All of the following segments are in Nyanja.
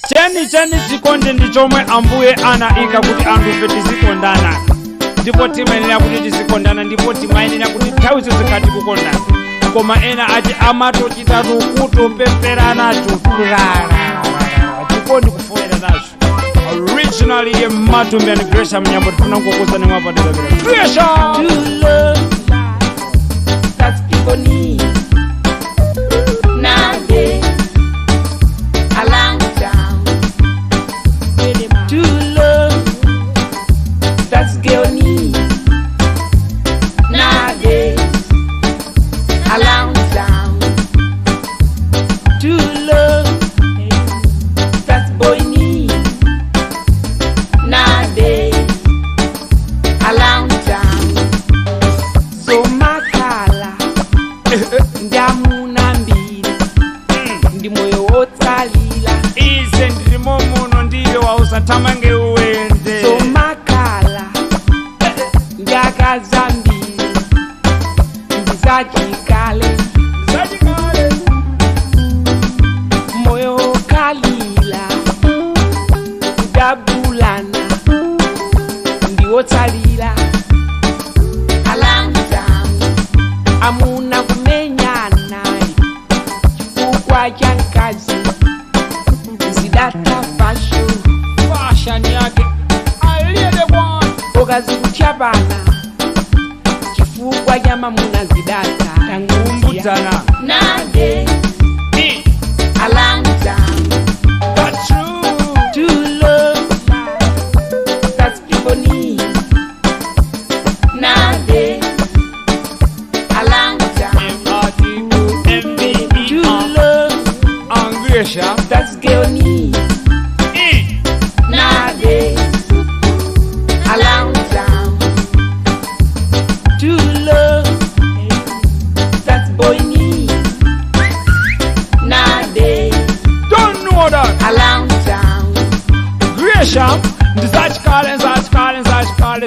Cheni chikonde ndichomwe ambuye anaika kuti anthu tizikondana. Ndipo timayenera kuti tizikondana ndipo timayenera kuti nthawi zikati kukondana. Koma ena ati amatochita kutopemperana chikondi kufoera nacho. Originally ye Matumbi and Gresham Nyambo tifuna kukukozani mwapadera. Gresham! To love that people need nowadays. A long time. To love that girl need nowadays. A long time. To love that boy need nowadays. A long time. So makala ndamuna mbili ndi moyo wotsalila. Ize ndimo muno ndiyo wausatamange uwende. So makala ndakaza mbili ndizachikale. Moyo wokalila kudabulana ndiwotsalila. Alanguzamu amuna kumenyana chifukwa cha nkazi zidata Fashion yake aliyede bwana. okazi kuchapana chifukwa cha mamuna zidata Kumbutana. nade alanguzamu That's true. to love that people need nade alanguzamu to love and Gresham. that girl need nowadays. A long time. To love that boy need nowadays. Don't know that. A long time. Gresham. Nzachikale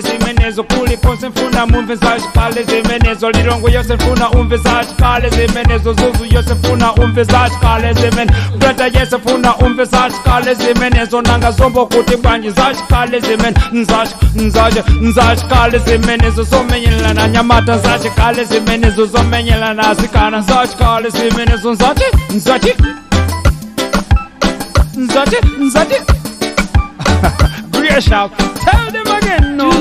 zimenezo kuli konse mfuna mumve zachikale zimenezo lirongo yose mfuna umve zachikale zimenezo zuzu yose mfuna umve zachikale zimenezo brata yese mfuna umve zachikale zimenezo nanga zombo kuti bwanji zachikale zimenezo nzachikale zimenezo zomenyela na nyamata zachikale zimenezo zomenyela na zikana zachikale zimenezo nzati Gresham, tell them again no. To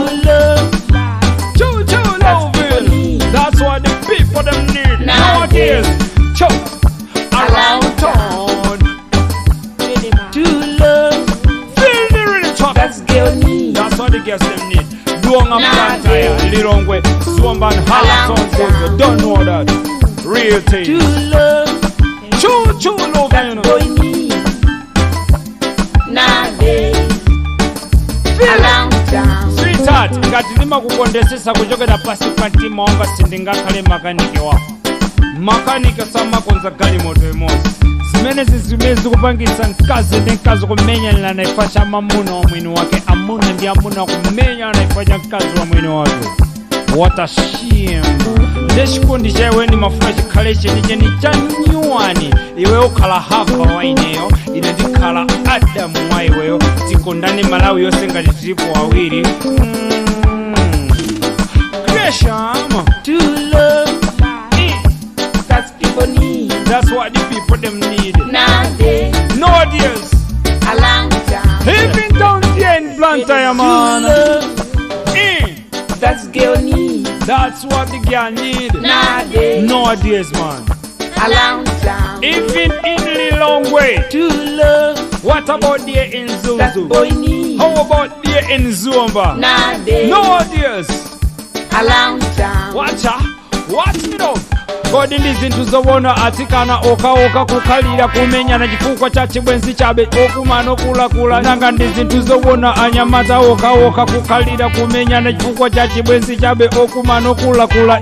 love Loving. That's what the people them need nowadays. Around town. to love Feel the really tough. that girl need. That's what the girls them need. Duonga Plantaya, Lirongwe, Swamban, Halaton, don't know that. Real To thing. love Loving. that boy need nowadays. A long time. Sweetheart, ngati ndimakukondesesa kuchokera pasi pa mtima wanga sindingakhale makanike wako. Makanike samakonza galimoto imodzi. Zimene zikupangitsa mkazi ndi mkazi kumenyana na ifa cha mamuna wa mwini wake. Amuna ndi amuna kumenyana na ifa cha mkazi wa mwini wake. What a shame. Ndechikondi chaiwe ni mafuna chikhale chenicheni cha nyuwani. Iwe ukhala Hava wa ineyo, ine ndikhala Adamu wa iweyo. Tikondani Malawi yose ngati tilipo awiri. Gresham. To love that people need That's what the people them need. nowadays. Nowadays. A long time. Even down there in Plantaya, To man. love that girl need That's what the girl need. nowadays. Nowadays, man. A long time. Even in Lilongwe. To love What about there in that Zuzu? boy need How about there in Zumba? nowadays. Nowadays. A long time. Watch me now. Kodi ndi zinthu zowona atsikana oka kukhalira kumenyana chifukwa cha chibwenzi chabe okumana okulakula. Nanga ndi zinthu zowona anyamata oka kukhalira kumenyana chifukwa cha chibwenzi chabe okumana okulakula.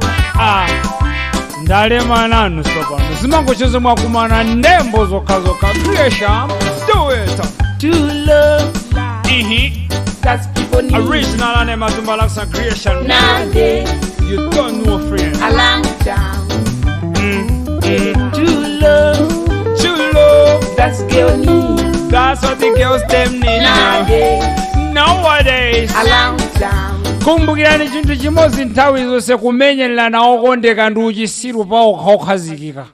Ndalemana anu sopano zimangochezo mwakumana ndembo zokha. Gresham, do it. To love that people need Original and Mazumba Laksa creation. nowadays. You don't know, friend. A long time. To love Chulo. that girl need That's what the girls them need now. Nowadays. Around town. Kumbukirani chintu chimozi nthawi zonse kumenyerera nawo kondeka ndi uchisiru pawo kukhazikika.